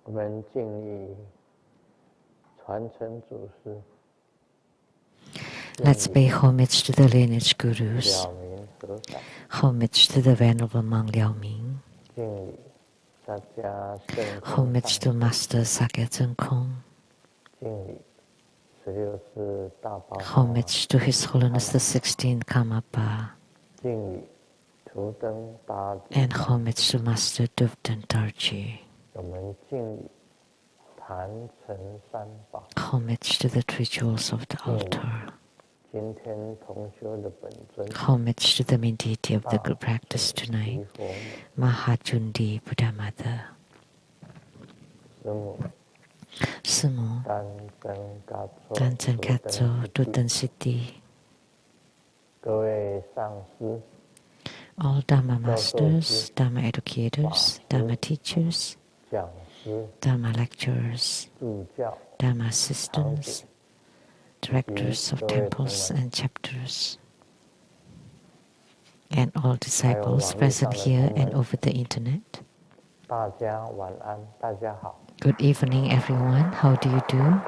我们敬礼传承祖师。 Let's pay homage to the lineage gurus, homage to the Venerable Monk Liao Ming, homage to Master Sakya Zeng Kong, homage to His Holiness the 16th Karmapa, and homage to Master Dubden Darji. Homage to the three jewels of the altar. Homage to the main deity of the good practice tonight, Mahajundi Buddha Mother. Sumo, Danzen Katso, Dutton City. All Dharma masters, Dharma educators, Dharma teachers, Dharma lecturers, Dharma assistants, directors of temples and chapters, and all disciples present here and over the internet. Good evening, everyone. How do you do?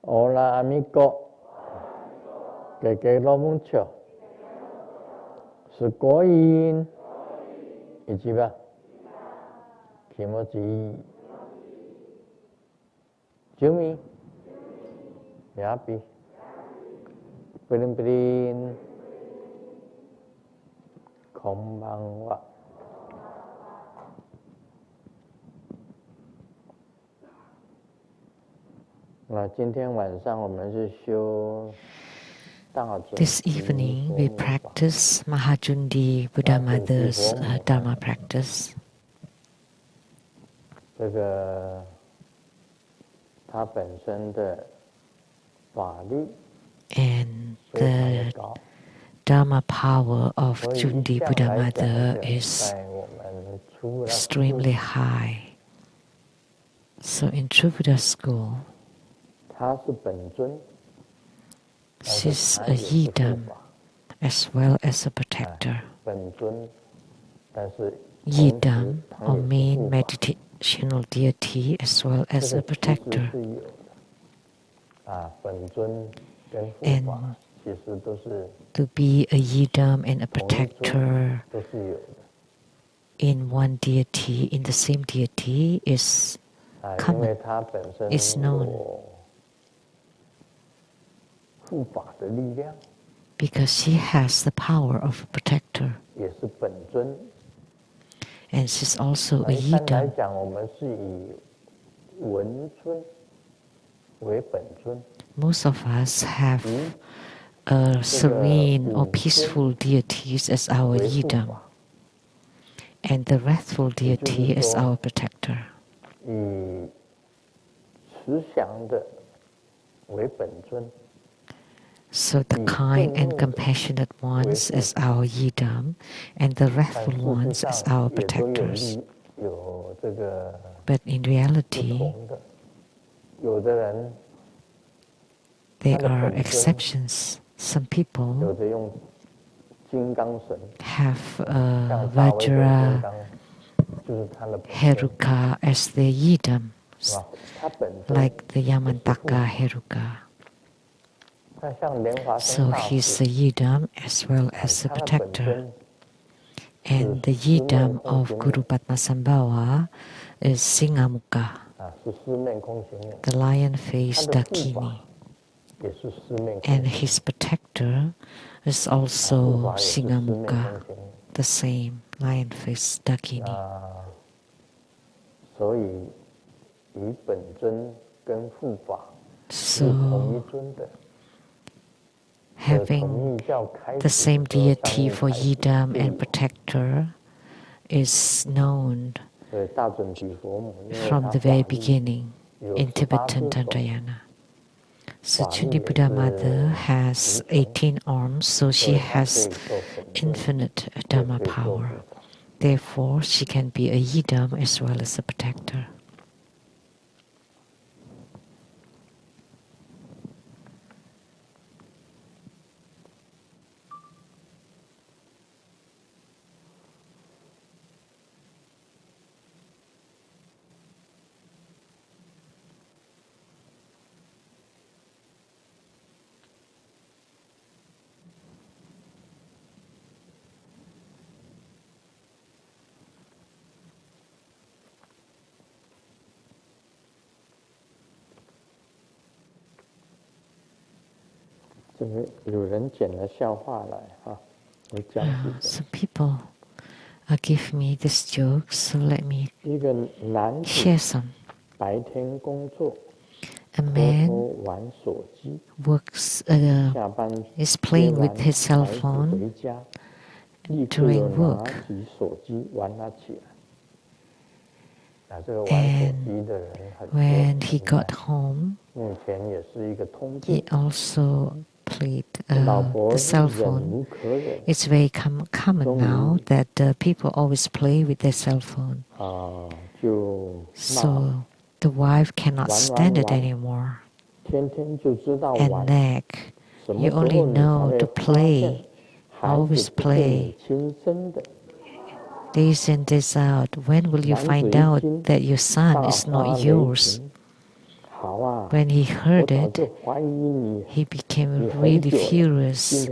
Hola amigo, que lo mucho. Sukoin, ichiba, kimochi, Jumi, happy, pirin, konbanwa. 今天晚上我们是修 This evening we practice Mahajundi Buddha Mother's Dharma practice. 这个它本身的法力 And the Dharma power of Jundi Buddha Mother is extremely high. So in True Buddha school, she's a yidam as well as a protector. Yidam, or main meditational deity, as well as a protector. And to be a yidam and a protector in one deity, in the same deity, is common, is known. Because she has the power of a protector. And she's also a yidam. Most of us have serene or peaceful deities as our yidam, and the wrathful deity as our protector. So the kind and compassionate ones as our yidam, and the wrathful ones as our protectors. But in reality, there are exceptions. Some people have Vajra, Heruka as their yidam, like the Yamantaka Heruka. So he's a yidam as well as a protector. And the yidam of Guru Padmasambhava is Singamuka, the lion-faced Dakini. And his protector is also Singamuka, the same lion-faced Dakini. So, having the same deity for yidam and protector is known from the very beginning in Tibetan Tantrayana. So Jundi Buddha Mother has 18 arms, so she has infinite Dharma power. Therefore, she can be a yidam as well as a protector. Some people give me this joke, so let me share some. A man works, is playing with his cell phone during work. And when he got home, he also played the cell phone. It's very common now that people always play with their cell phone. So the wife cannot stand it anymore and nag. You only know to play, always play. Days in, days out. When will you find out that your son is not yours? When he heard it, he became really furious.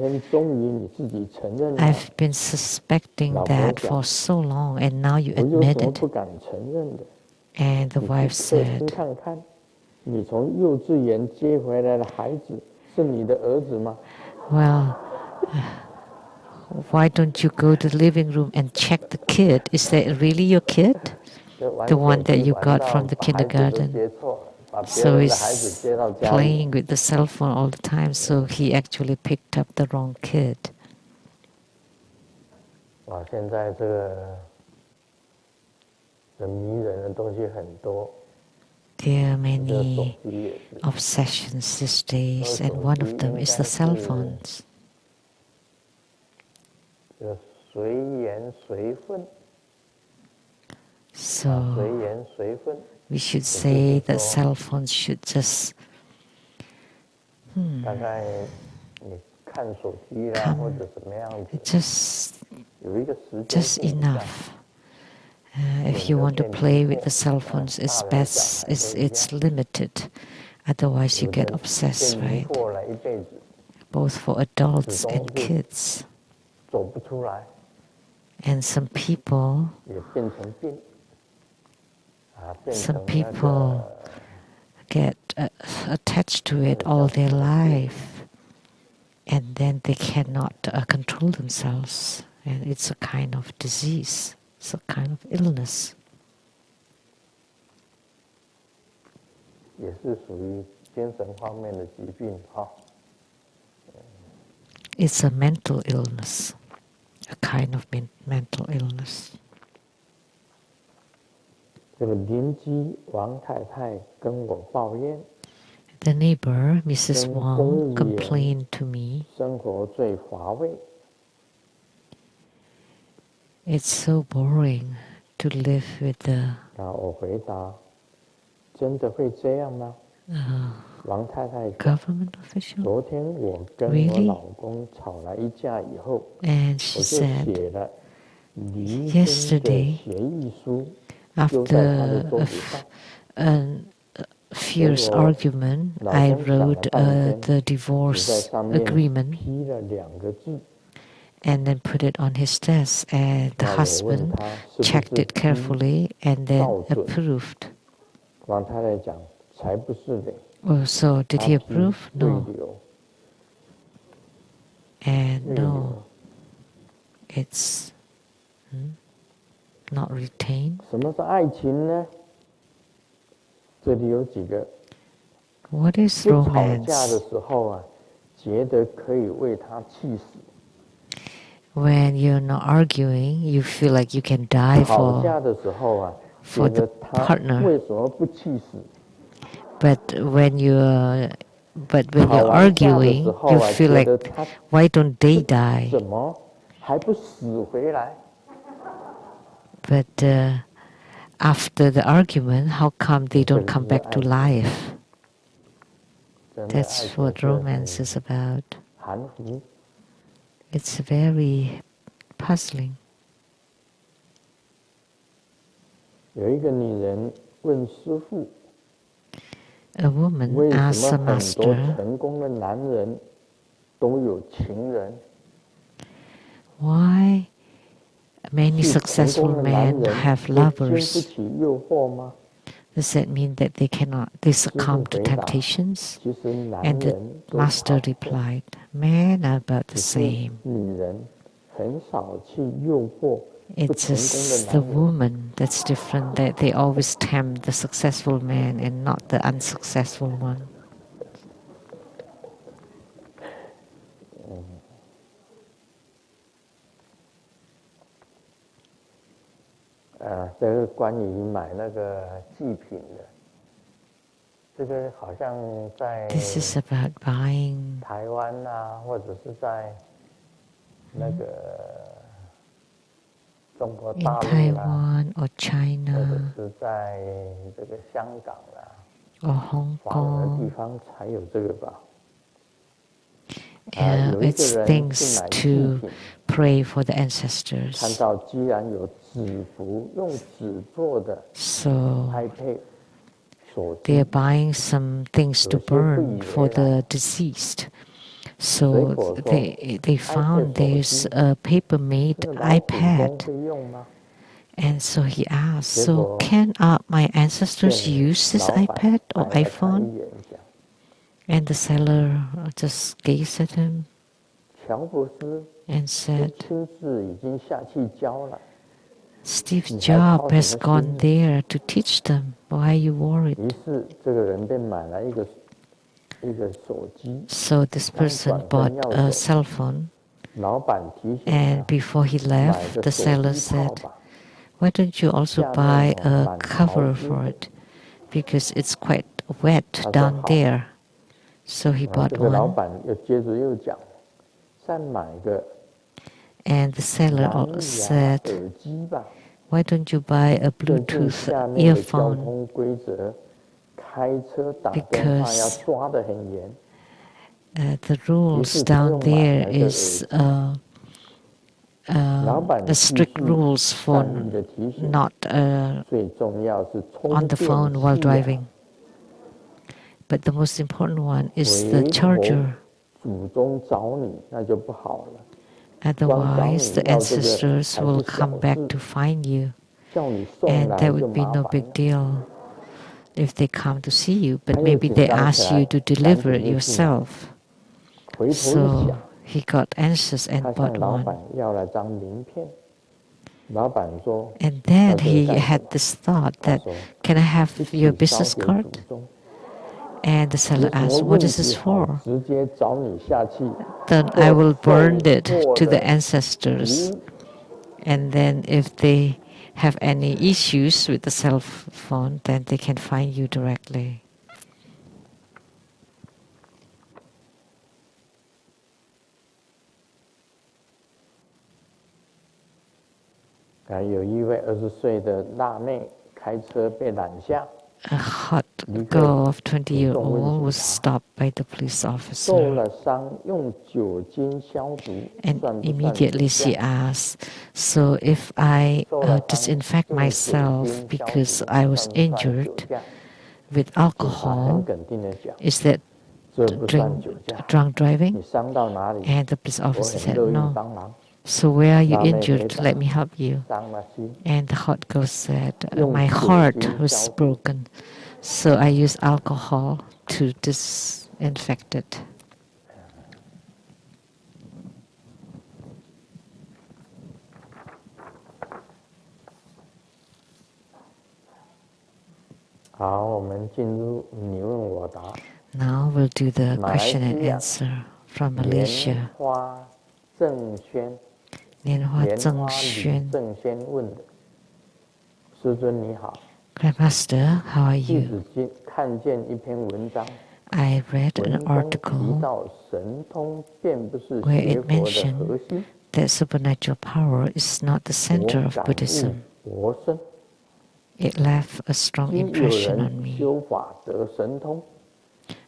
I've been suspecting that for so long, and now you admit it. And the wife said, well, why don't you go to the living room and check the kid? Is that really your kid? The one that you got from the kindergarten. So he's playing with the cell phone all the time, so he actually picked up the wrong kid. There are many obsessions these days, and one of them is the cell phones. So we should say that cell phones should just come just enough. If you want to play with the cell phones, it's best, it's limited. Otherwise you get obsessed, right? Both for adults and kids. And some people get attached to it all their life, and then they cannot control themselves, and it's a kind of disease, it's a kind of illness. It's a mental illness, a kind of mental illness. The neighbor, Mrs. Wang, complained to me, it's so boring to live with the government official. Really? And she said, yesterday, after a fierce argument, I wrote the divorce agreement and then put it on his desk, and the husband checked it carefully and then approved. Oh, so did he approve? No. And no, it's not retained. What is romance? When you're not arguing, you feel like you can die for the partner. But when you're arguing, you feel like, why don't they die? But after the argument, how come they don't come back to life? That's what romance is about. It's very puzzling. A woman asked a master, why many successful men have lovers? Does that mean that they succumb to temptations? And the master replied, men are about the same. It's just the woman that's different, that they always tempt the successful man and not the unsuccessful one. This is about buying. In Taiwan or China or Hong Kong, it's things to pray for the ancestors. So they're buying some things to burn for the deceased. So they found there's a paper-made iPad. And so he asked, so can my ancestors use this iPad or iPhone? And the seller just gazed at him and said, Steve Jobs has gone there to teach them. Why are you worried? So this person bought a cell phone, and before he left, the seller said, why don't you also buy a cover for it? Because it's quite wet down there. So he bought one. And the seller said, why don't you buy a Bluetooth earphone? Because the rules down there is strict rules for not on the phone while driving. But the most important one is the charger. Otherwise, the ancestors will come back to find you, and that would be no big deal if they come to see you, but maybe they ask you to deliver it yourself. So he got anxious and bought one. And then he had this thought that, can I have your business card? And the seller asked, what is this for? Then I will burn it to the ancestors. And then if they have any issues with the cell phone, then they can find you directly. A hot girl of 20-year-old was stopped by the police officer. And immediately she asked, so if I disinfect myself because I was injured with alcohol, is that drunk driving? And the police officer said, no. So where are you injured? Let me help you. And the hot girl said, my heart was broken, so I used alcohol to disinfect it. Now we'll do the question and answer from Malaysia. Grandmaster, how are you? I read an article where it mentioned that supernatural power is not the center of Buddhism. It left a strong impression on me.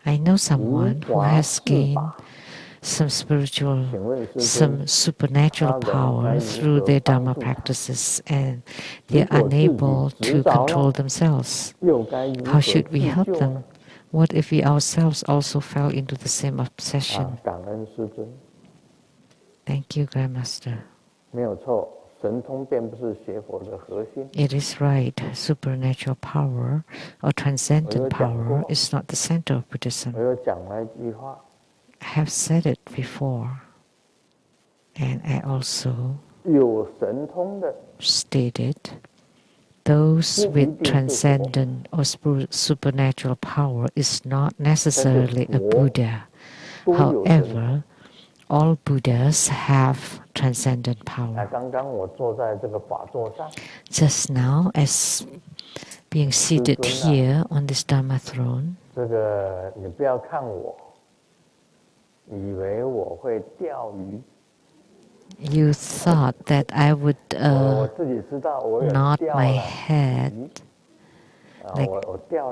I know someone who has gained some supernatural power through their Dharma practices, and they are unable to control themselves. How should we help them? What if we ourselves also fell into the same obsession? Thank you, Grandmaster. It is right. Supernatural power or transcendent power is not the center of Buddhism. I have said it before, and I also stated those with transcendent or supernatural power is not necessarily a Buddha. However, all Buddhas have transcendent power. Just now, as being seated here on this Dharma throne, you thought that I would nod my head like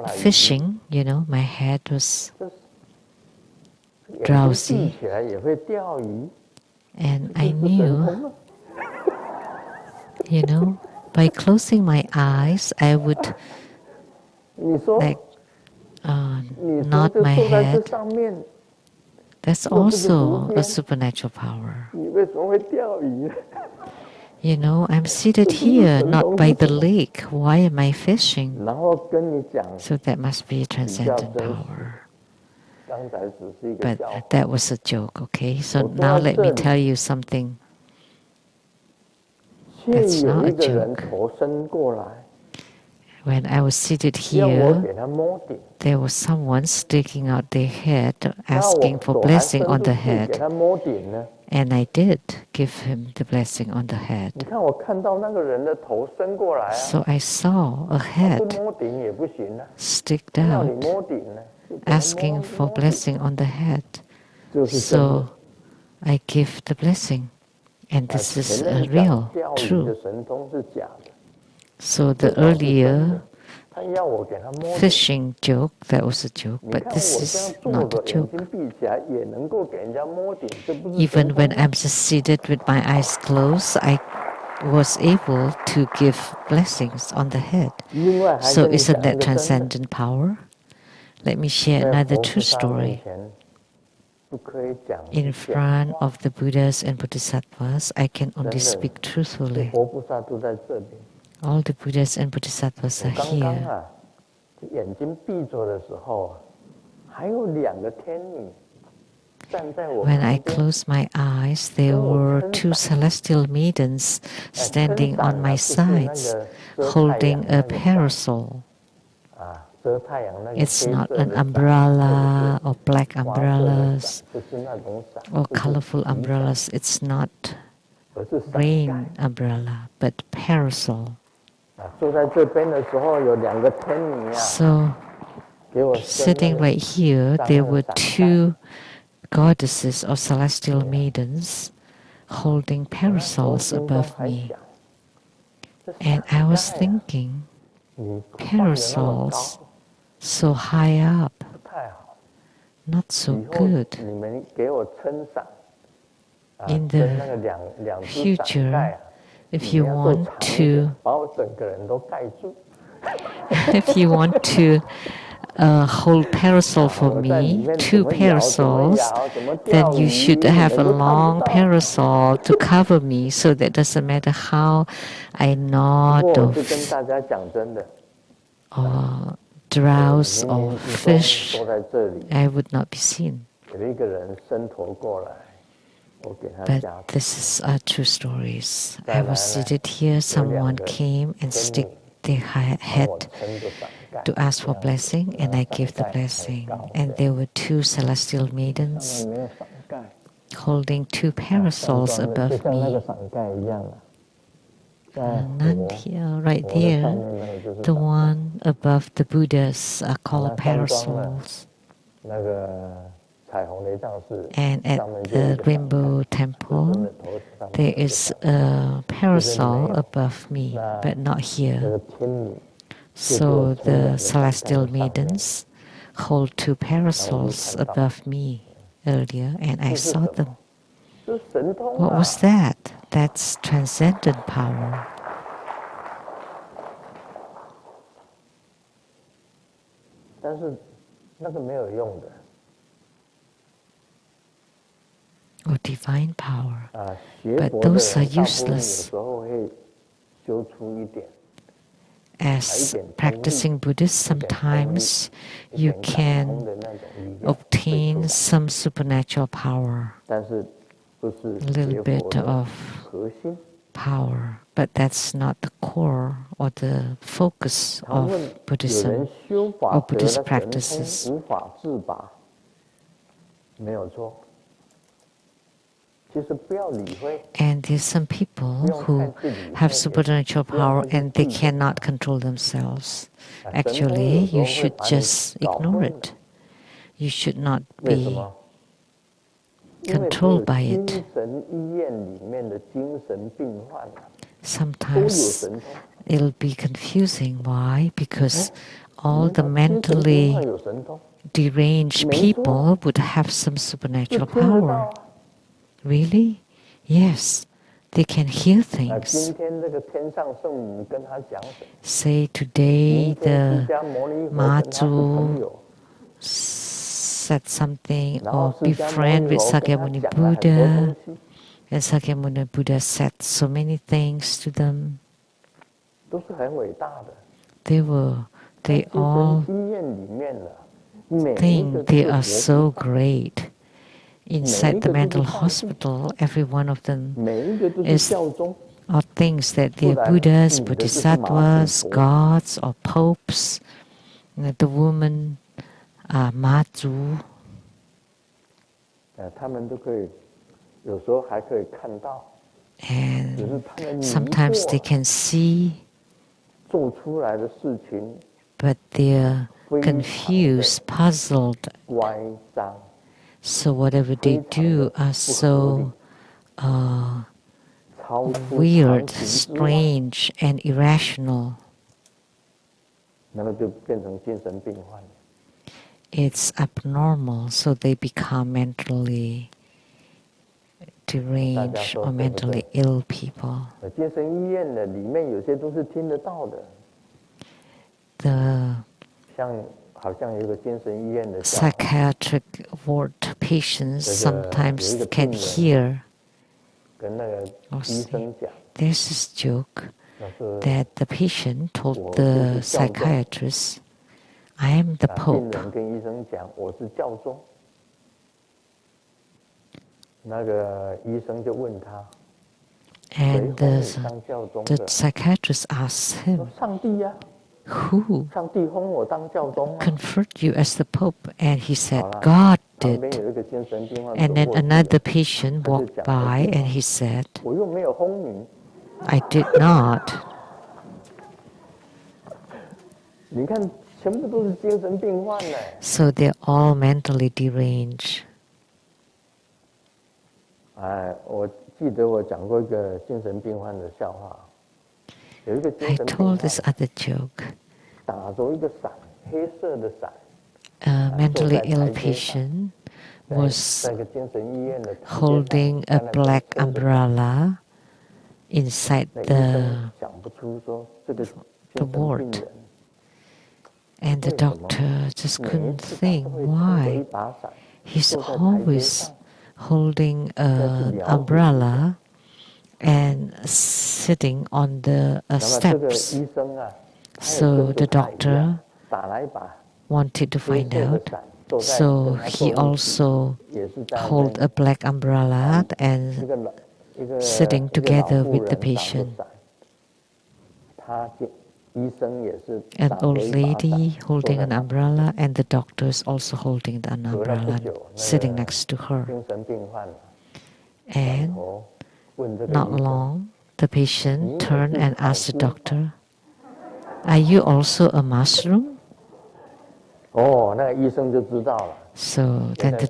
fishing, my head was drowsy. And I knew, by closing my eyes, I would nod my head. That's also a supernatural power. I'm seated here, not by the lake. Why am I fishing? So that must be a transcendent power. But that was a joke, okay? So now let me tell you something that's not a joke. When I was seated here, there was someone sticking out their head, asking for blessing on the head. And I did give him the blessing on the head. So I saw a head stick out, asking for blessing on the head. So I give the blessing. And this is real, true. So the earlier fishing joke, that was a joke, but this is not a joke. Even when I'm just seated with my eyes closed, I was able to give blessings on the head. So isn't that transcendent power? Let me share another true story. In front of the Buddhas and Bodhisattvas, I can only speak truthfully. All the Buddhas and Bodhisattvas are here. When I closed my eyes, there were two celestial maidens standing on my sides, holding a parasol. It's not an umbrella or black umbrellas or colorful umbrellas. It's not rain umbrella, but parasol. So, sitting right here, there were two goddesses or celestial maidens holding parasols above me. And I was thinking, parasols so high up, not so good. In the future, if you want to hold parasol for me, two parasols, then you should have a long parasol to cover me, so that doesn't matter how I nod or drowse or fish, I would not be seen. But this is true stories. I was seated here, someone came and stick their head to ask for blessing, and I gave the blessing. And there were two celestial maidens holding two parasols above me. None here, right there. The one above the Buddhas are called parasols. And at the Rainbow Temple, there is a parasol above me, but not here. So the celestial maidens hold two parasols above me earlier, and I saw them. What was that? That's transcendent power. Or divine power. But those are useless. As practicing Buddhists, sometimes you can obtain some supernatural power, a little bit of power, but that's not the core or the focus of Buddhism or Buddhist practices. And there's some people who have supernatural power and they cannot control themselves. Actually, you should just ignore it. You should not be controlled by it. Sometimes it'll be confusing. Why? Because all the mentally deranged people would have some supernatural power. Really? Yes. They can hear things. Say today the Mazu said something, or be friend with Sakyamuni Buddha, and Sakyamuni Buddha said so many things to them. They all think they are so great. Inside the mental hospital, every one of them are things that they're Buddhas, Bodhisattvas, gods, or popes. The woman, Mazu. And sometimes they can see, but they're confused, puzzled. So whatever they do are so weird, strange, and irrational. It's abnormal, so they become mentally deranged or mentally ill people. The psychiatric ward patients sometimes can hear or see. There's this joke that the patient told the psychiatrist, I am the Pope. And the psychiatrist asked him, who conferred you as the Pope? And he said, God did. And then another patient walked by and he said, I did not. So they're all mentally deranged. I told this other joke. A mentally ill patient was holding a black umbrella inside the ward. And the doctor just couldn't think why. He's always holding an umbrella and sitting on the steps. So the doctor wanted to find out. So he also held a black umbrella and sitting together with the patient. An old lady holding an umbrella and the doctor is also holding an umbrella, sitting next to her. And not long, the patient turned and asked the doctor, are you also a mushroom? So then the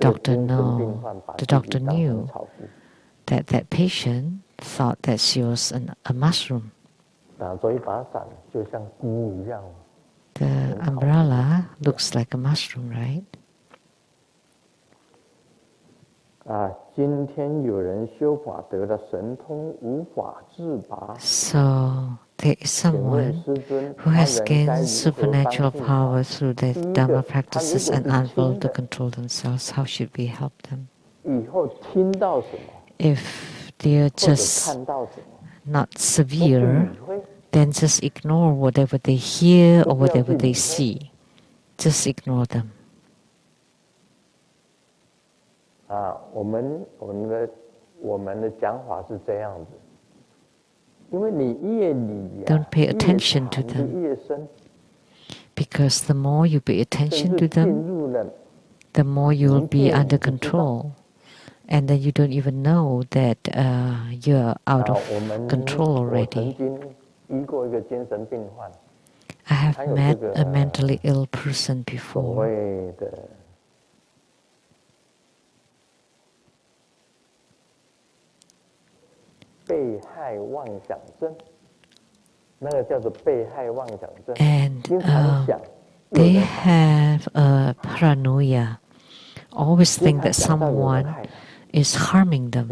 doctor knew that that patient thought that she was a mushroom. The umbrella looks like a mushroom, right? So there is someone who has gained supernatural power through their Dharma practices and unable to control themselves. How should we help them? If they're just not severe, then just ignore whatever they hear or whatever they see. Just ignore them. Don't pay attention to them. Because the more you pay attention to them, the more you'll be under control. And then you don't even know that you're out of control already. I have met a mentally ill person before. And they have a paranoia, always think that someone is harming them.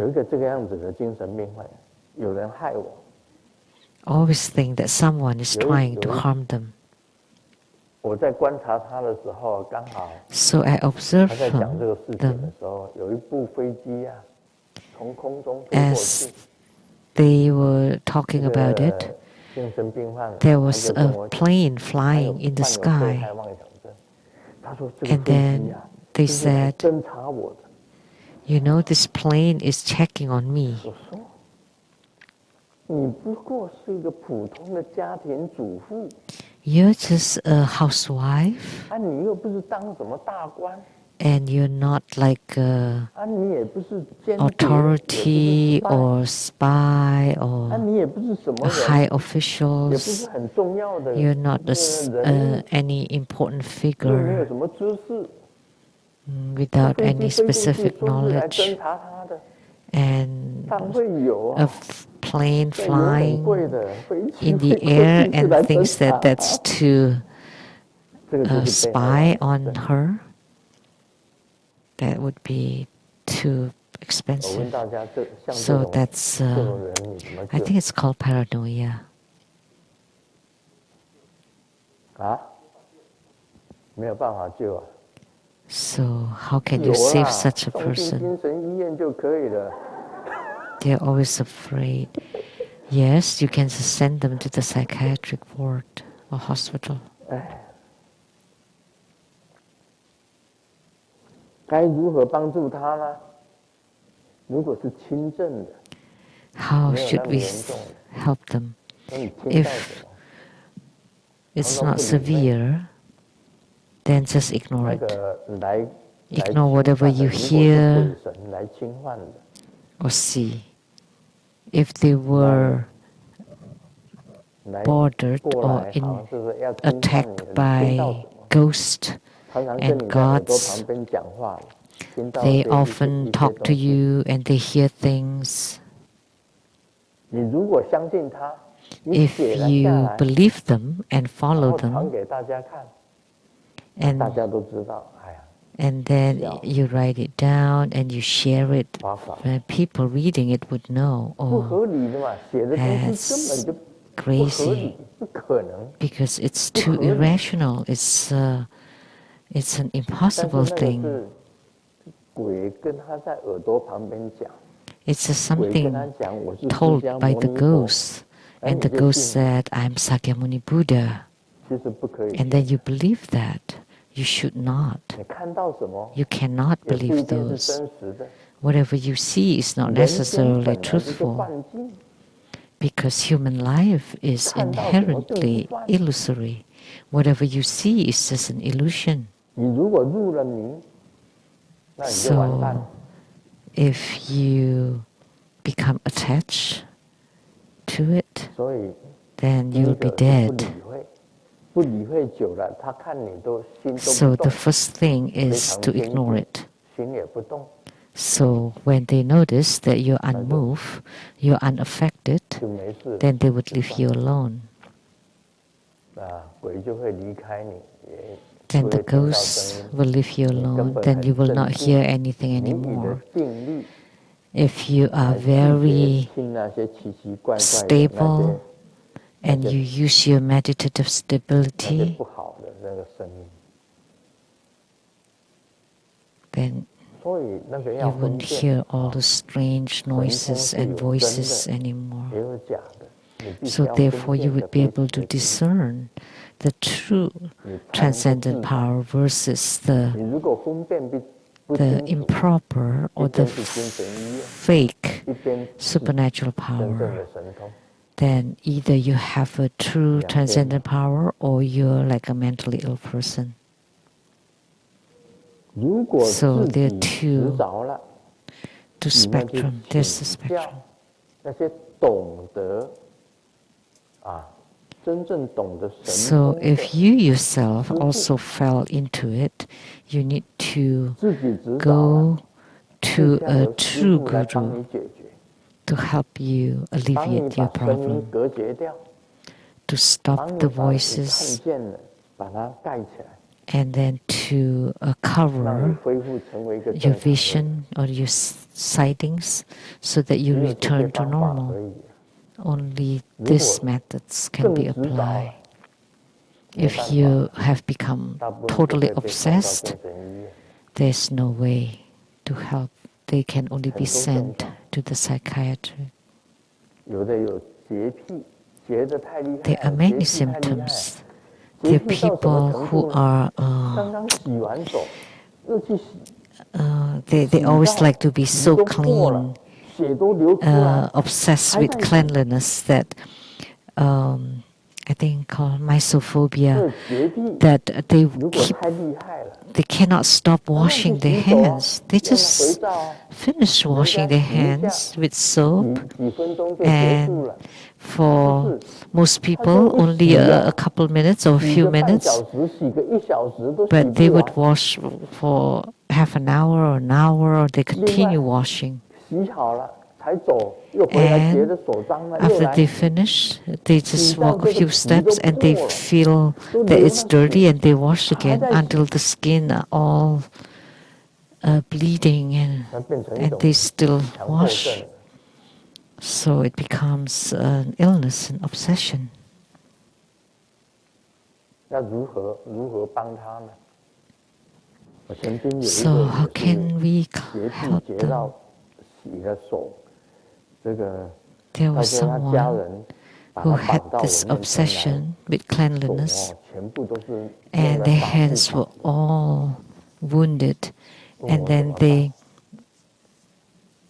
Always think that someone is trying to harm them. So I observed them as they were talking about it. There was a plane flying in the sky, and then they said, "You know, this plane is checking on me." You're just a housewife, and you're not like authority or spy or high officials. You're not any important figure without any specific knowledge. And a plane flying in the air and thinks that that's to spy on her. That would be too expensive. So that's, I think it's called paranoia. So how can you save such a person? They're always afraid. Yes, you can just send them to the psychiatric ward or hospital. How should we help them? If it's not severe, then just ignore it. Ignore whatever you hear or see. If they were bothered or attacked by ghosts and gods, they often talk to you and they hear things. If you believe them and follow them, and then you write it down and you share it, people reading it would know, oh, that's crazy, because it's too irrational. It's an impossible thing. It's just something told by the ghost, and the ghost said, "I'm Sakyamuni Buddha," and then you believe that. You should not. You cannot believe those. Whatever you see is not necessarily truthful, because human life is inherently illusory. Whatever you see is just an illusion. So, if you become attached to it, then you'll be dead. So the first thing is to ignore it. So when they notice that you're unmoved, you're unaffected, then they would leave you alone. Then the ghosts will leave you alone, then you will not hear anything anymore. If you are very stable and you use your meditative stability, then you wouldn't hear all the strange noises and voices anymore. So therefore you would be able to discern the true transcendent power versus the improper or the fake supernatural power. Then either you have a true transcendent power or you're like a mentally ill person. So there are two spectrum. There's the spectrum. So if you yourself also fell into it, you need to go to a true guru to help you alleviate your problem, to stop the voices, and then to cover your vision or your sightings so that you return to normal. Only these methods can be applied. If you have become totally obsessed, there's no way to help. They can only be sent to the psychiatrist. There are many symptoms. There are people who are they always like to be so clean, obsessed with cleanliness that I think called mysophobia, that they cannot stop washing their hands. They just finish washing their hands with soap, and for most people only a couple minutes or a few minutes, but they would wash for half an hour, or they continue washing. And after they finish, they just walk a few steps and they feel that it's dirty and they wash again until the skin are all bleeding and they still wash. So it becomes an illness, an obsession. So how can we help them? There was someone who had this obsession with cleanliness, and their hands were all wounded, and then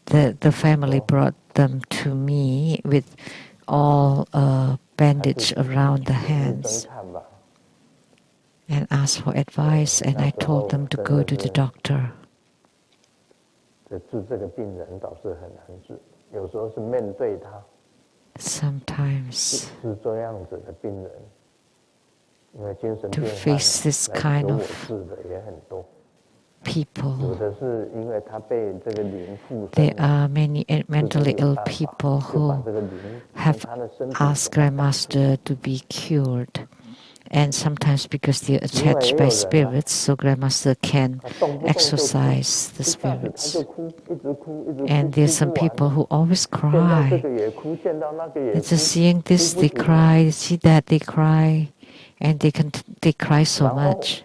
the family brought them to me with all bandage around the hands and asked for advice, and I told them to go to the doctor. Sometimes to face this kind of people, there are many mentally ill people who have asked Grandmaster to be cured. And sometimes because they're attached by spirits, so Grandmaster can exorcise the spirits. And there's some people who always cry. And just seeing this, they cry. See that, they cry. And they cry so much.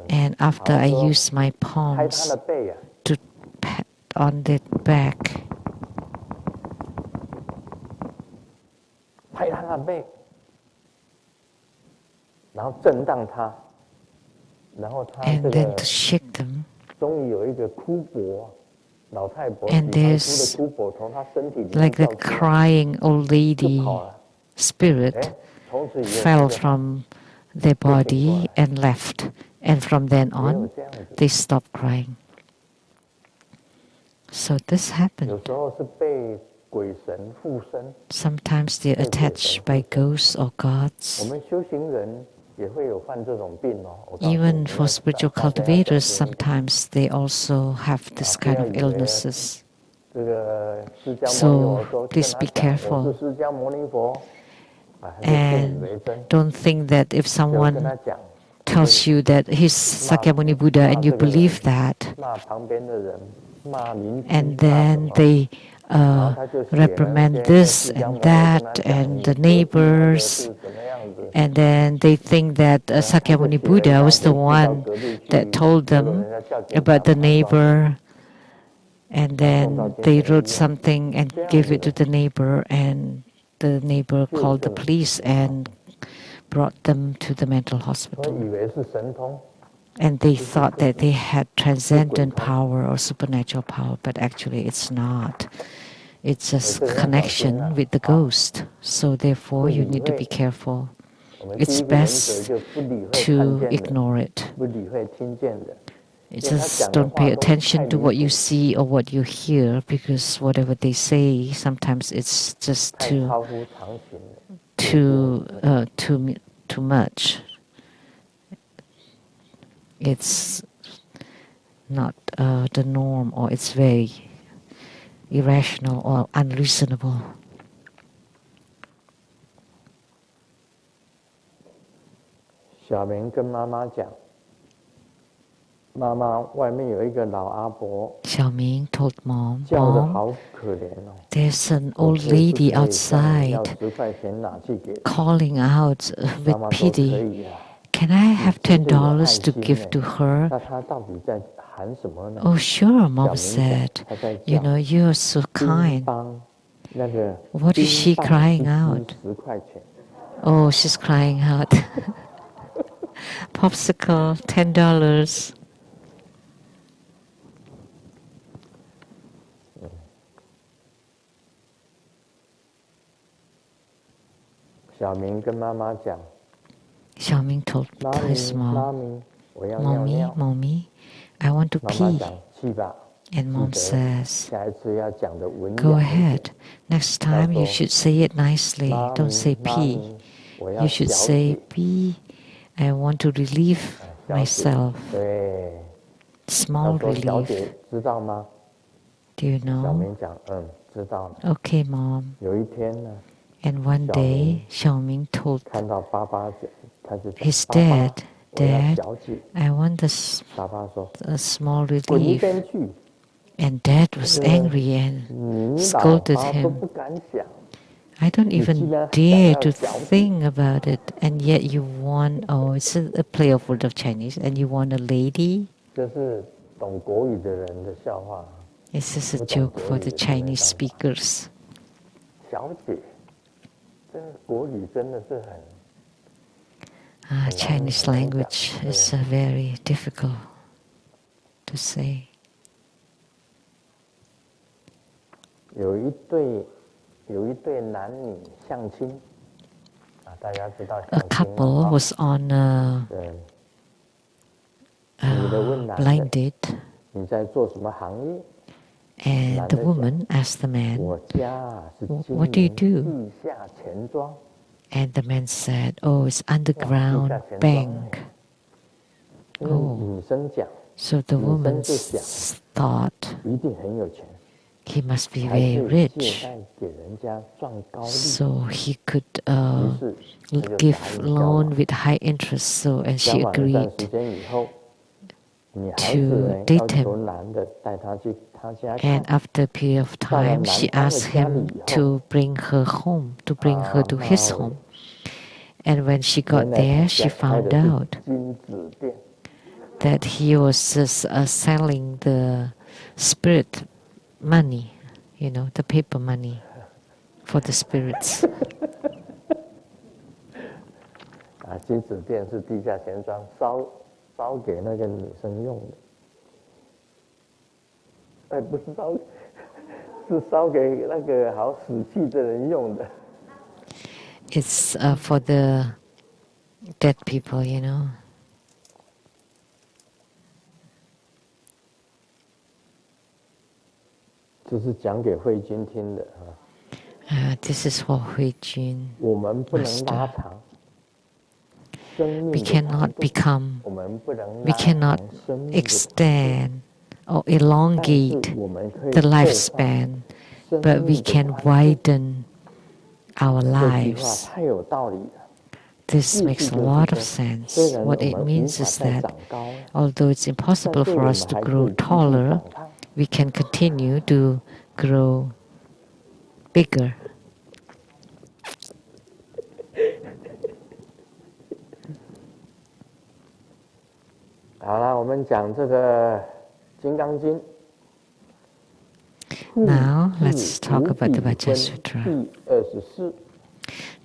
And after I use my palms to pat on their back, and then to shake them, and there's like the crying old lady spirit fell from their body and left, and from then on they stopped crying. So this happened. Sometimes they're attached by ghosts or gods. Even for spiritual cultivators, sometimes they also have this kind of illnesses. So please be careful. And don't think that if someone tells you that he's Sakyamuni Buddha and you believe that, and then they reprimand this and that and the neighbors, and then they think that Sakyamuni Buddha was the one that told them about the neighbor, and then they wrote something and gave it to the neighbor, and the neighbor called the police and brought them to the mental hospital. And they thought that they had transcendent power or supernatural power, but actually it's not. It's just a connection with the ghost. So therefore you need to be careful. It's best to ignore it. You just don't pay attention to what you see or what you hear, because whatever they say, sometimes it's just too much. It's not the norm, or it's very irrational or unreasonable. 小明跟妈妈讲，妈妈外面有一个老阿伯， Xiaoming told mom, 叫得 Mom, 好可怜哦。 there's an old lady outside 10块钱拿去给 calling out 妈 with 妈说可 pity. 以啊。 Can I have 真的有爱 $10 to 心 give to 呢 her? 那他到底在喊什么呢？ Oh, sure, 小 mom 明讲 said. 他在 You 叫 know, you're so 乒 kind. 乓，那个 What is she 冰棒 crying 一 out? 支10块钱。 Oh, she's crying out. Popsicle, $10. 小明跟妈妈讲， Xiaoming told 妈 his 咪妈 mom, 咪，我要尿 Mommy, 尿。 Mommy, I want to 妈妈 pee. 讲去吧， And 记 mom 得 says, 下一次要讲的文 Go 雅一点。 ahead. Next time you should say it nicely. 妈 Don't 咪 say 妈 pee. 咪，我要 You should 小 say 姐。 pee. I want to relieve 小姐 myself. 对， Small 他说小 relief. 姐知道吗？ Do you 小 know? 明讲，知道了。 Okay, mom. 有一天呢， And one day, Xiaoming told 看到爸爸，他就讲 his 爸爸 dad, 我要 Dad, 小姐。 I want 爸爸说 a small 滚一 relief. 边去， And Dad was angry and 你老 scolded 爸都 him. 不敢想。 I don't 你竟 even 然 dare 想 to 要小姐， think about it, and yet you want, oh, it's a play of word of Chinese, and you want a lady? 这是懂国语的人的笑话。 It's just a 不懂 joke 国 for 语 the 的就没 Chinese 办法。 speakers. 小姐，真的国语真的是很 Chinese language is very difficult to say. 有一对男女相亲啊，大家知道 A 相亲 couple 啊， was on a 对，女的问男 blind 的， date, 你在做什么行业？ and the woman asked the 我 man, 家啊是经 What do you 营 do? 地下钱庄。 And the man said, oh, it's 哇，地 underground 下钱庄 bank. 因为女生讲， So the 女 woman 生就想 thought 一定很有钱， he must be 才 very 可以借 rich, 贷给人家赚高利。 so he could 于是他就 give 答应交 loan 往。 with high interest. So and 交 she 往一段 agreed 时间以后，女孩子呢 to 要 date 求 him. 男的带她去她家 And 看。 after a period of 到了 time, 男 she 方的 asked 家里 him 以后， to bring her home, to bring her to his 妈喂， home. And when she 原 got 来他 there, 家 she 开的 found 是 out 金子店。 that he was just selling the spirit money, you know, the paper money for the spirits. 啊，金子店是地下钱庄，烧给那个女生用的。不是烧，是烧给那个好死气的人用的。 It's for the dead people, you know. 这是讲给慧君听的啊。This is for Hui Jun 我们不能拉 Master. 长生 We 命的长 cannot 度， become, 我们不能 we 拉 cannot 长生命的长度， extend or 但是 elongate 我们可以 the 拓宽 lifespan, 生 but we 命的 can 宽度。 widen our 这句话 lives. 太有道理了。 This 意 makes 思 a 就是 lot of 说，虽 sense. 然 What 我 it 们无 means 法 is 再 that 长高， although it's 但 impossible 是 for 我 us 们 to 还可 grow 以继续 taller, 长胖。 we can continue to grow bigger. 好了，我们讲这个《金刚经》。 Now let's talk about the Vajra 第 Sutra. 24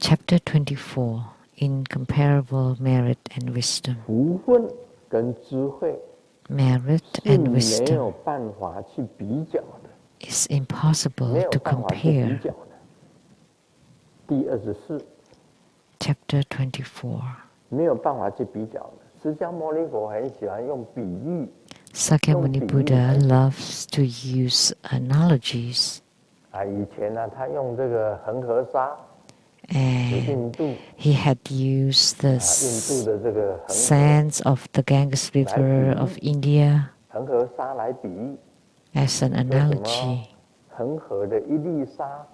Chapter 24, Incomparable Merit and Wisdom. 福分跟智慧 Merit 是 and 没 wisdom 有办法去比较的， is 没 impossible 有 to 办法去比 compare. 较的。第24 Chapter 24. 没有办法去比较的。释迦牟尼佛很喜欢用比喻， Sakyamuni Buddha loves to use analogies, 以前呢，他用这个恒河沙， and he had used the 印度的这个恒河 sands of the Ganges River of India 恒河沙来比喻， as an 说什 analogy. 么恒河的一粒沙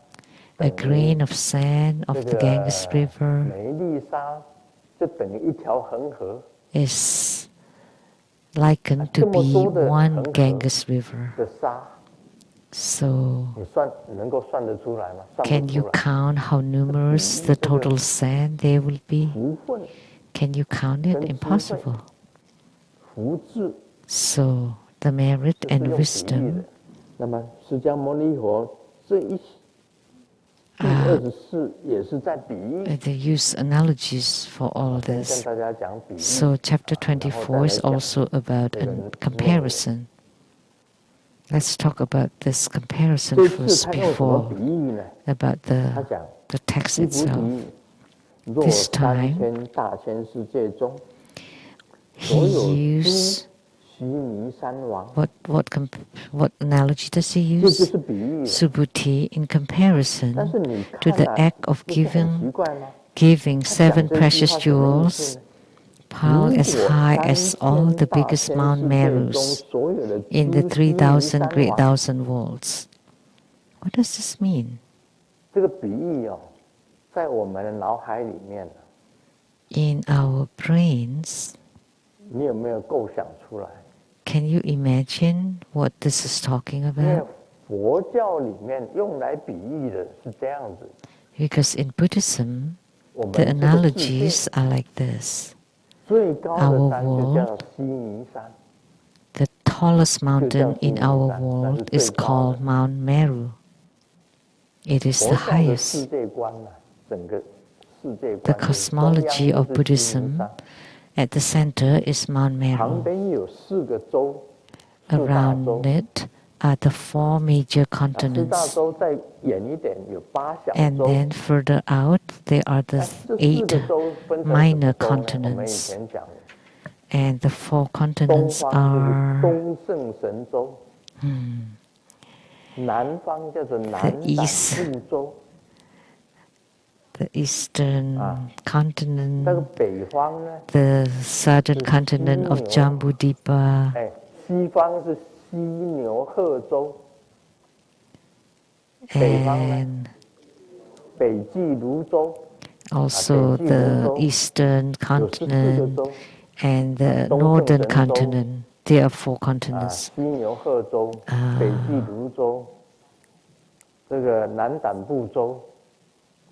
A 等于 grain of sand 这 of the 个 Ganges River 每一粒沙就等于一条恒河 is likened to 这么 be 多的 one 恒河 Ganges River. 的沙， So 你能够算得出来吗？算 can 不 you 出来。 count how numerous the total sand there will be? 福分 Can you count it? 跟智慧 Impossible. 福智 So the merit 这是 and 用比喻的 wisdom。那么释迦牟尼佛这一第24也是在比喻。 They use analogies for all 跟 this. 大家讲比喻。 So chapter 24 is also about a comparison. Let's talk about this comparison 这次 first 他用什么 before 比喻呢？ about 他 the 讲 text 须菩 itself. 提，若 This time 3000大千世界中， He 所有诸 used 须弥山王， what analogy does he 这就 use? 是比喻。 Subhuti in 但 comparison 是你 to 看 the 啊， act of 不是很 giving 奇怪吗？ giving 他讲 7这句 precious 话什么意思 jewels 呢？ piled as 如果 high as all the 3000大 biggest 千 Mount 世界中 Merus 所有的 in the 诸须弥 3,000 山 great 王， thousand worlds. What does this mean? 这个比喻哦，在我们的脑海里面， In our brains, 你有没有构想出来？ can you imagine what this is talking 因为 about? 佛教里面用来比喻的是这样子， Because in Buddhism, 我们 the 这个世界 analogies are like this. 最高的 Our 山就叫须弥山， The tallest mountain in our Sutra. world That's is the called Mount Meru. It is 佛 the 教的世 highest. 界观呢，整个世界 The 观就是 cosmology 中央 of 就是须弥 Buddhism 山， at the center is Mount 旁 Meru. 边有4个州，四大洲 Around it are the 4 major 4大 continents. 洲再远一点有8小 And 洲。 then further out, there are the 这4 8个州分成什 minor 么州呢？我们以 continents. 前讲的， And the 4东 continents 方就是 are 东胜神州，南方叫做南胆 East 部洲， the eastern 那个 continent, 北方呢， the southern continent of Jambudvipa, 西方是犀牛贺州，北方呢， and 北俱泸州， also the eastern 有14个 continent 州， and the 东胜 northern 神州 continent. There are 4 continents. 犀牛贺州、北俱泸州，这个南胆部洲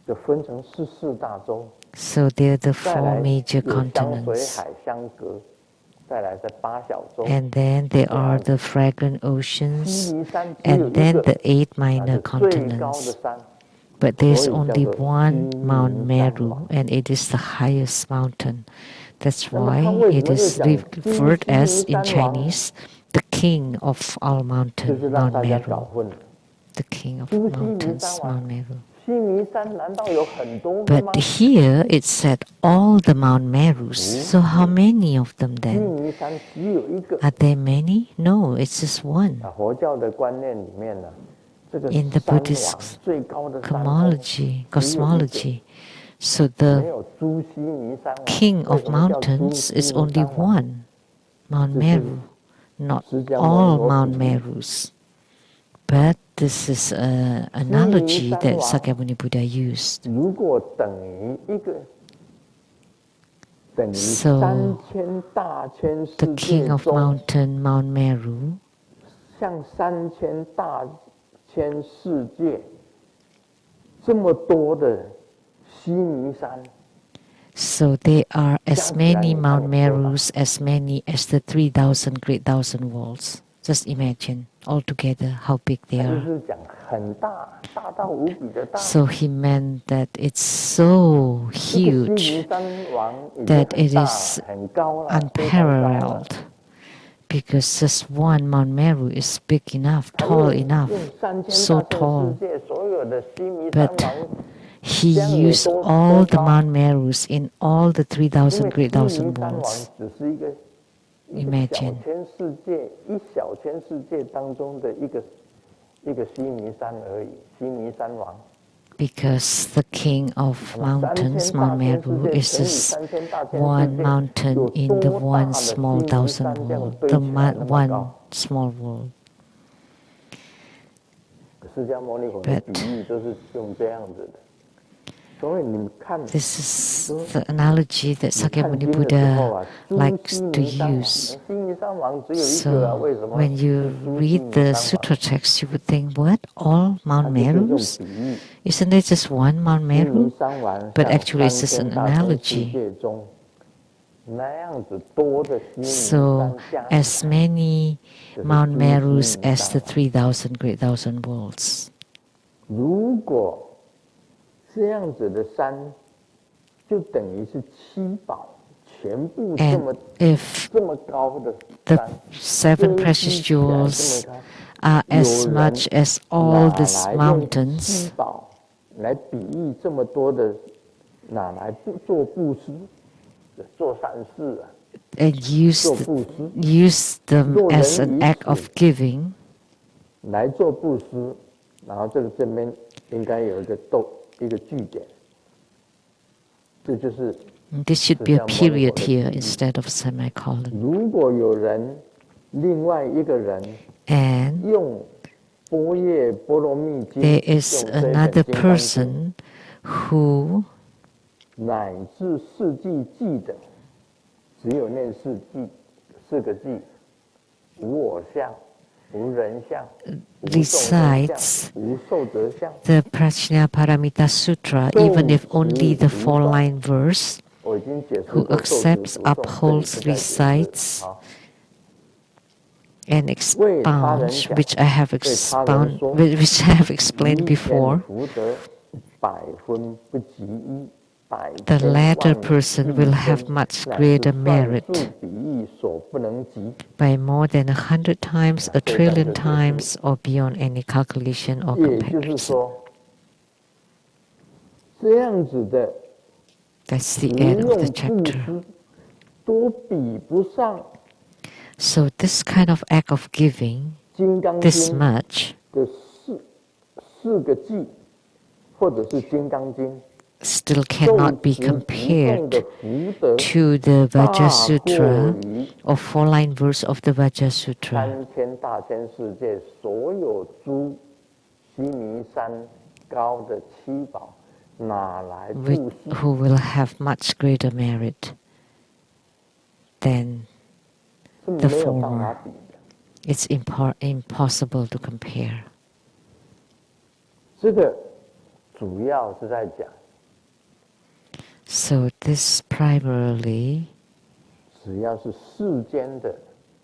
就分成14大洲， So they're the 再 4 来 major 有香水 continents. 海相隔，再来是8小洲， And then there are the fragrant 须 oceans, 弥山只有 and 一 then 个， the 8那 minor 是最高的 continents. 山， But there's 所以叫 only 做 one 须 Mount 弥山 Meru, 王。 and it is the highest mountain. That's 那么他 why 为什 it 么又 is 讲 referred 须 as 弥 in 山王？ Chinese the king of all 就 mountains, 是让 Mount 大家搞 Meru. 混了。 The king of 就是须弥 mountains, 山王 Mount Meru. 须弥山难道有很多个吗？ But here it said all the Mount Merus. So how many of them 须 then? 弥山只有一个。 Are there many? No, it's just one. 佛教的观念里面呢， in the Buddhist cosmology. So the king of mountains is only one, Mount Meru, not all Mount Merus. But this is an analogy that Sakyamuni Buddha used. So the king of mountain, Mount Meru, so there are as many Mount Merus, as many as the 3,000 Great Thousand Walls. Just imagine altogether how big they are. So he meant that it's so huge that it is unparalleled, because just one Mount Meru is big enough, tall enough, so tall. But he used all the Mount Merus in all the 3,000 Great Thousand Walls. Imagine. Because the king of mountains, Mount Meru, is just one mountain in the one small thousand world, the one small world. But this is the analogy that Sakyamuni Buddha likes to use. So when you read the Sutra text, you would think, what? All Mount Merus? Isn't it just one Mount Meru? But actually it's just an analogy. So as many Mount Merus as the 3,000 Great Thousand Worlds. And if the 7 precious jewels are as much as all these mountains, and use them as an act of giving, this should be a period here instead of semicolon. And there is another person who recites the Prajna Paramita Sutra, even if only the 4-line verse, who accepts, upholds, recites, and expounds, which I have explained before. The latter person will have much greater merit by more than 100 times, 1,000,000,000 times, or beyond any calculation or comparison. That's the end of the chapter. So this kind of act of giving, this much, still cannot be compared to the Vajra Sutra or 4-line verse of the Vajra Sutra. Who will have much greater merit than the former. It's impossible to compare. So this primarily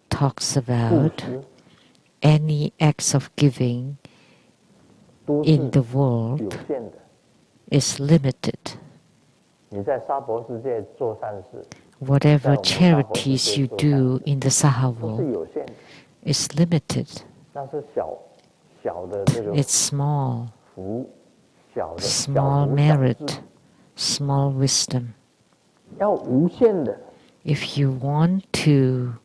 talks about any acts of giving in the world is limited. Whatever charities you do in the Saha world is limited. It's small merit, small wisdom. If you want to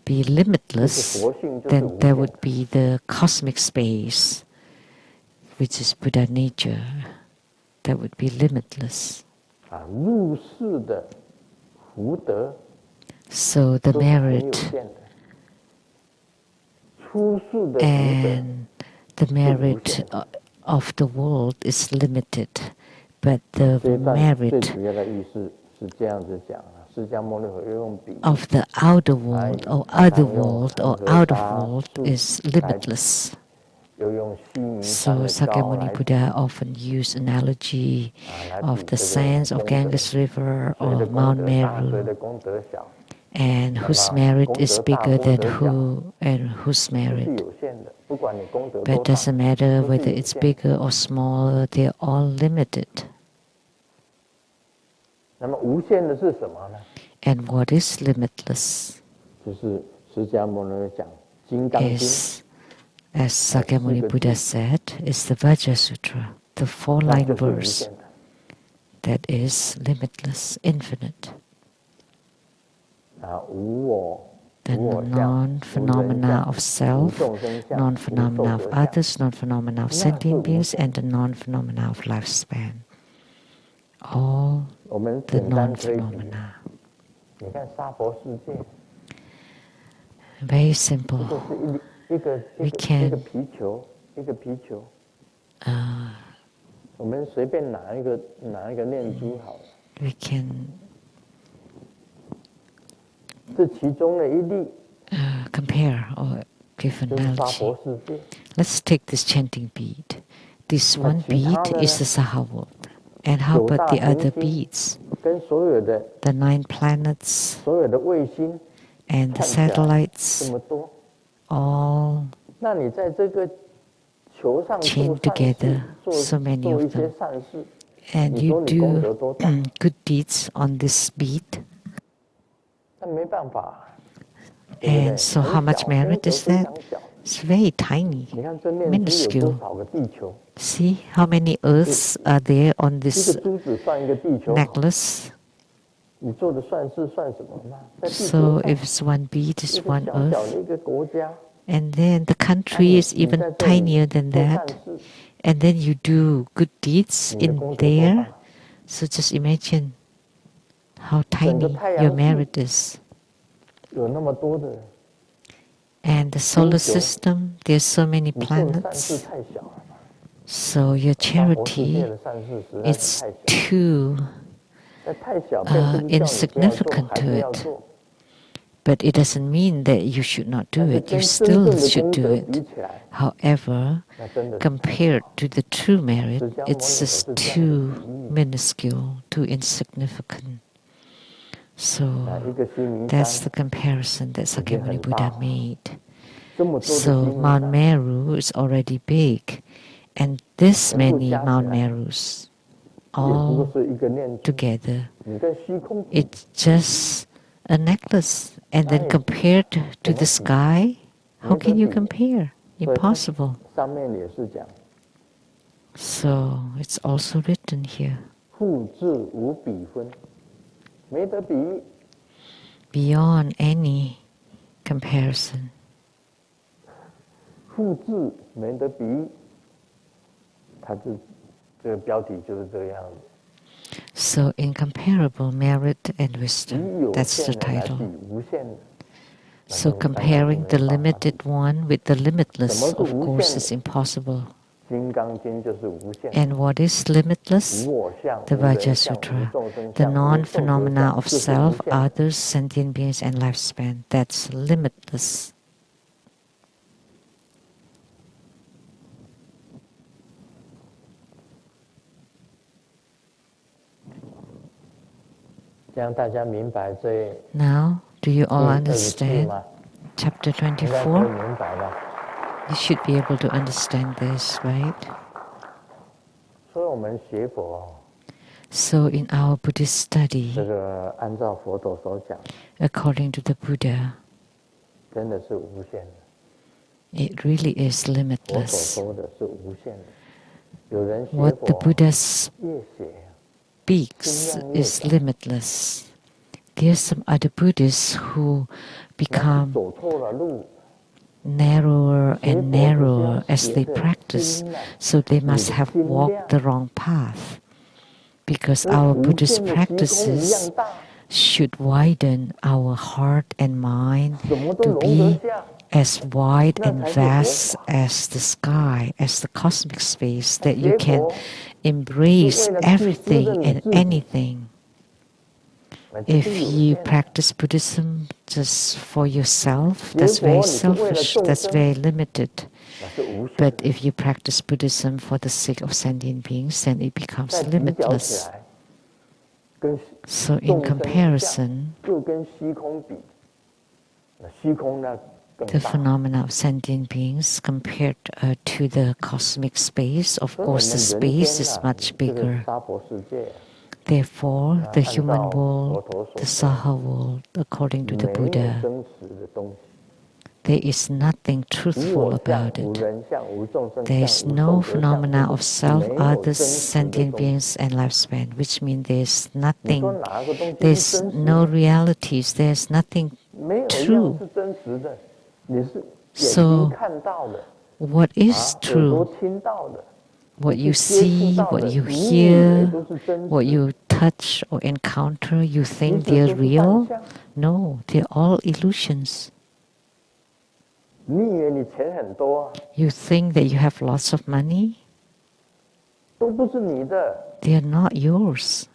be limitless, then there would be the cosmic space, which is Buddha nature, that would be limitless. So the merit and the merit of the world is limited, but the merit of the outer world or other world or out of world is limitless. So Sakyamuni Buddha often used analogy of the sands of Ganges River or Mount Meru, and whose merit is bigger than who and whose merit. But it doesn't matter whether it's bigger or smaller, they're all limited. And what is limitless is, as Sakyamuni Buddha said, is the Vajra Sutra, the 4-line verse that is limitless, infinite. The non-phenomena of self, non-phenomena of others, non-phenomena of sentient beings, and the non-phenomena of lifespan. All the non-phenomena. Very simple. We can compare or give analogy. Let's take this chanting bead. This one bead is the Saha world. And how about the other beads? The 9 planets and the satellites, all chained together, so many of them. And you do good deeds on this bead. And so how much merit is that? It's very tiny, minuscule. See how many earths are there on this necklace? So if it's one bead, it's one earth. And then the country is even tinier than that. And then you do good deeds in there. So just imagine how tiny your merit is. And the solar system, there's so many planets. So your charity is too insignificant to it. But it doesn't mean that you should not do it. You still should do it. However, compared to the true merit, it's just too minuscule, too insignificant. So that's the comparison that Sakyamuni Buddha made. So Mount Meru is already big, and this many Mount Merus all together, it's just a necklace. And then compared to the sky, how can you compare? Impossible. So it's also written here. Beyond any comparison. So incomparable merit and wisdom. That's the title. So comparing the limited one with the limitless, of course, is impossible. And what is limitless? The Vajra Sutra. The non-phenomena of self, others, sentient beings, and lifespan. That's limitless. Now, do you all understand chapter 24? You should be able to understand this, right? So in our Buddhist study, according to the Buddha, it really is limitless. What the Buddha speaks is limitless. are some other Buddhists who become narrower and narrower as they practice, so they must have walked the wrong path. Because our Buddhist practices should widen our heart and mind to be as wide and vast as the sky, as the cosmic space, that you can embrace everything and anything. If you practice Buddhism just for yourself, that's very selfish, that's very limited. But if you practice Buddhism for the sake of sentient beings, then it becomes limitless. So in comparison, the phenomena of sentient beings compared to the cosmic space, of course the space is much bigger. Therefore, the human world, the Saha world, according to the Buddha, there is nothing truthful about it. There is no phenomena of self, others, sentient beings, and lifespan, which means there's nothing, there's no realities, there's nothing true. So, what is true? What you see, what you hear, what you touch or encounter, you think they're real? No, they're all illusions. You think that you have lots of money? They are not yours.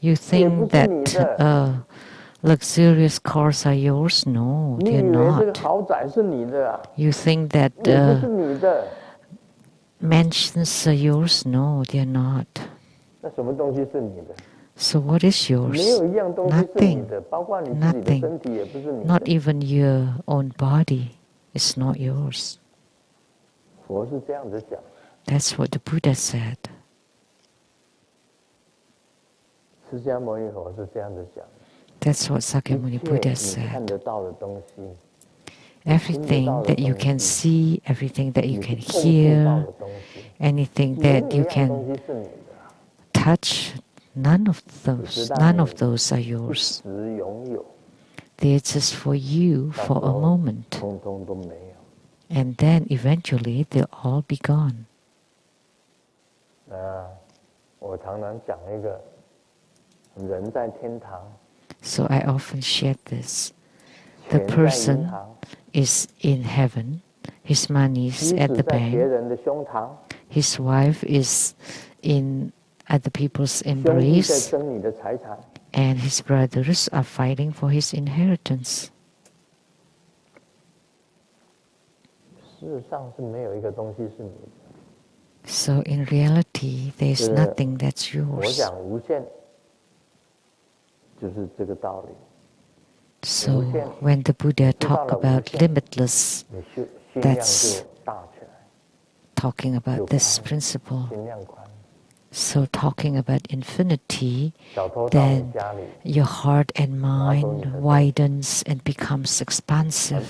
You think that luxurious cars are yours? No, they're not. You think that mansions are yours? No, they're not. So what is yours? Nothing. Nothing. Not even your own body is not yours. That's what the Buddha said. That's what Sakyamuni Buddha said. Everything that you can see, everything that you can hear, anything that you can touch, none of those are yours. They're just for you for a moment. And then eventually they'll all be gone. So I often share this. The person is in heaven, his money is at the bank, his wife is in other people's embrace, and his brothers are fighting for his inheritance. So in reality, there is nothing that's yours. So when the Buddha talked about limitless, that's talking about this principle. So talking about infinity, then your heart and mind widens and becomes expansive.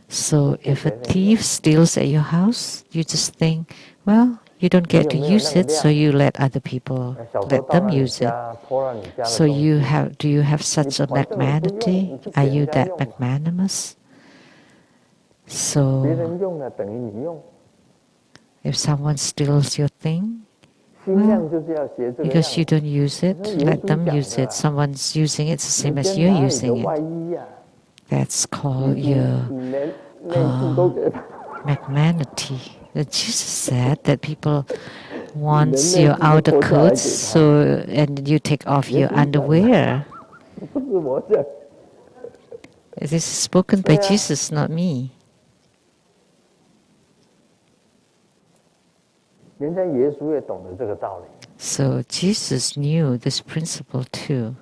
So if a thief steals at your house, you just think, well, you don't get to use it, so you let other people, let them use it. So do you have such a magnanimity? Are you that magnanimous? So if someone steals your thing, well, because you don't use it, let them use it. Someone's using it, it's the same as you're using it. That's called your magnanimity. Jesus said that people want your outer clothes, and you take off your underwear. This is spoken by Jesus, not me. So Jesus knew this principle too.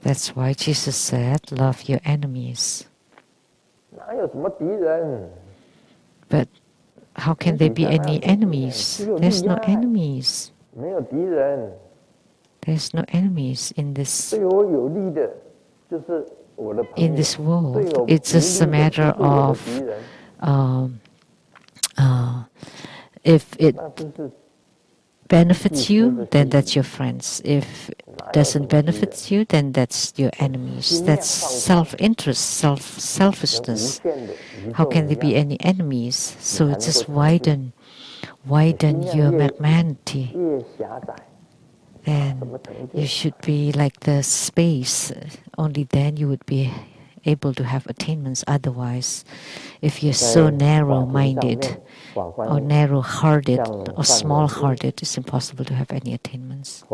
That's why Jesus said, love your enemies. But how can there be any enemies? There's no enemies. There's no enemies in this world. It's just a matter of If it benefits you, then that's your friends. If it doesn't benefit you, then that's your enemies. That's self-interest, selfishness. How can there be any enemies? So just widen your magnanimity. Then you should be like the space. Only then you would be able to have attainments. Otherwise, if you're so narrow-minded or narrow-hearted or small-hearted, it's impossible to have any attainments.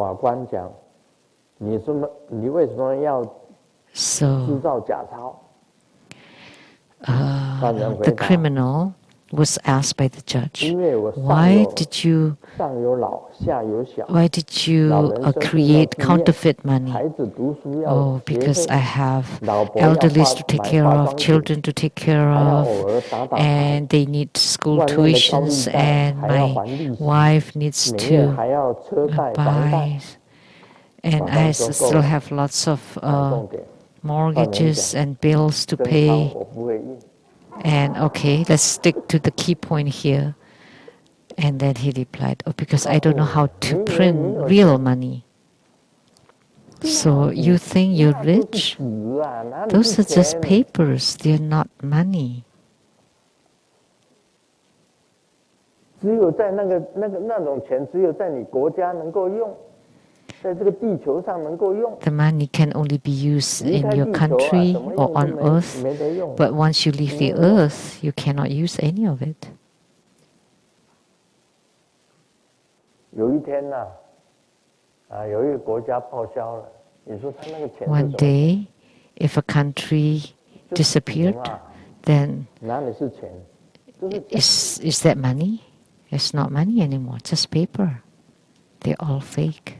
So the criminal was asked by the judge, why did you create counterfeit money? Oh, because I have elderlies to take care of, children to take care of, and they need school tuitions, and my wife needs to buy, and I still have lots of mortgages and bills to pay. And okay, let's stick to the key point here. And then he replied, oh, because I don't know how to print real money. So you think you're rich? Those are just papers, they're not money. The money can only be used in your country or on earth, but once you leave the earth, you cannot use any of it. One day, if a country disappeared, then is that money? It's not money anymore, just paper. They're all fake.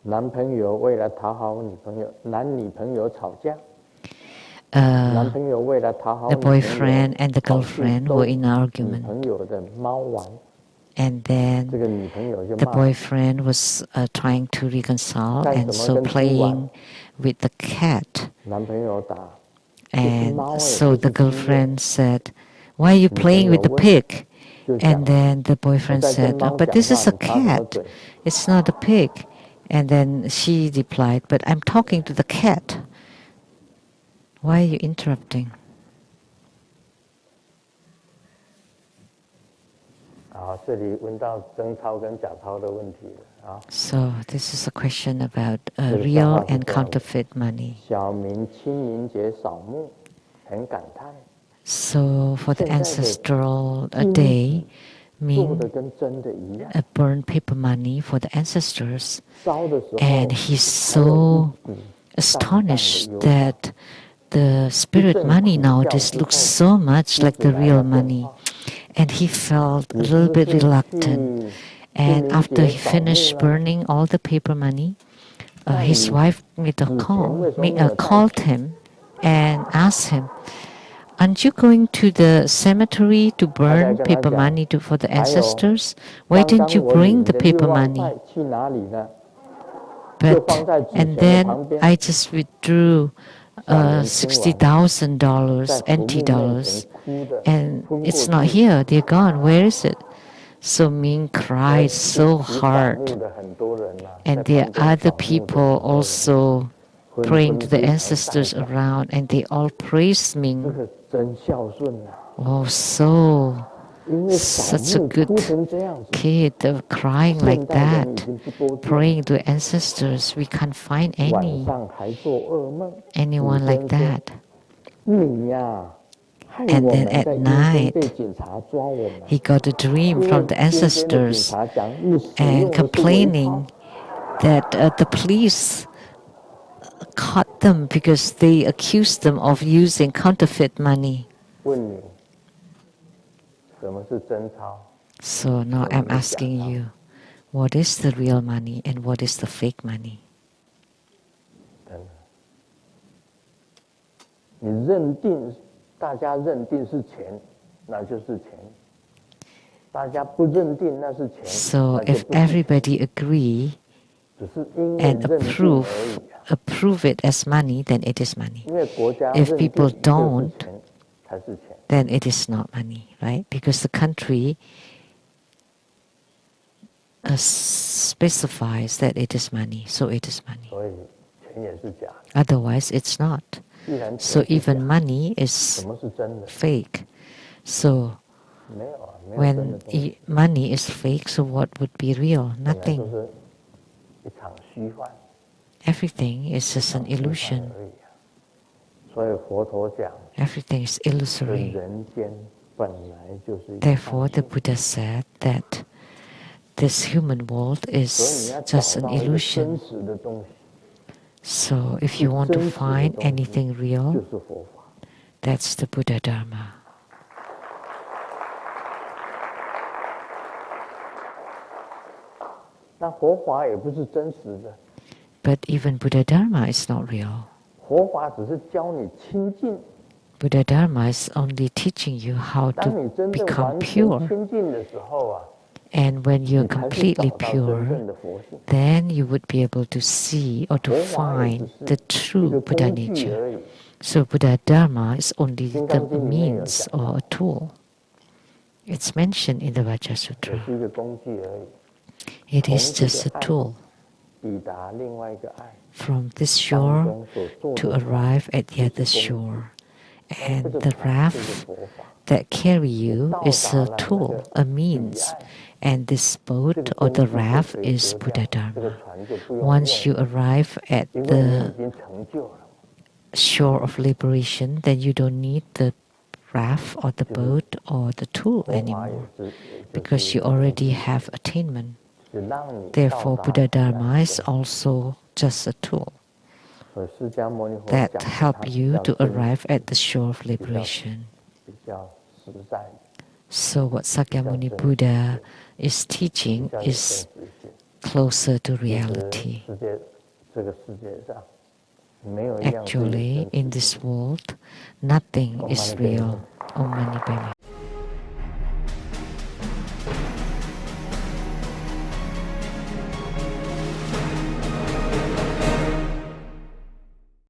The boyfriend and the girlfriend were in an argument. And then the boyfriend was trying to reconcile, and so playing with the cat. And so the girlfriend said, why are you playing with the pig? And then the boyfriend said, oh, but this is a cat, it's not a pig. And then she replied, but I'm talking to the cat. Why are you interrupting? So this is a question about real and counterfeit money. So for the ancestral day, burn paper money for the ancestors, and he's so astonished that the spirit money nowadays looks so much like the real money, and he felt a little bit reluctant. And after he finished burning all the paper money, his wife called him and asked him, aren't you going to the cemetery to burn paper money for the ancestors? Why didn't you bring the paper money? And then I just withdrew $60,000 NT dollars, and it's not here, they're gone, where is it? So Ming cried so hard, and there are other people also praying to the ancestors around, and they all praised Ming. Oh, such a good kid, crying like that, praying to ancestors. We can't find anyone like that. And then at night, he got a dream from the ancestors and complaining that the police caught them because they accused them of using counterfeit money. So now I'm asking you, what is the real money and what is the fake money? So if everybody agree and approve approve it as money, then it is money. If people don't, then it is not money, right? Because the country specifies that it is money, so it is money. Otherwise, it's not. So even money is fake. So when money is fake, so what would be real? Nothing. Everything is just an illusion. Everything is illusory. Therefore, the Buddha said that this human world is just an illusion. So if you want to find anything real, that's the Buddha Dharma. But even Buddha Dharma is not real. Buddha Dharma is only teaching you how to become pure. And when you're completely pure, then you would be able to see or to find the true Buddha nature. So Buddha Dharma is only the means or a tool. It's mentioned in the Vajra Sutra. It is just a tool. From this shore to arrive at the other shore. And the raft that carry you is a tool, a means. And this boat or the raft is Buddha Dharma. Once you arrive at the shore of liberation, then you don't need the raft or the boat or the tool anymore, because you already have attainment. Therefore, Buddha Dharma is also just a tool that help you to arrive at the shore of liberation. So what Sakyamuni Buddha is teaching is closer to reality. Actually, in this world, nothing is real. Om Mani Padme.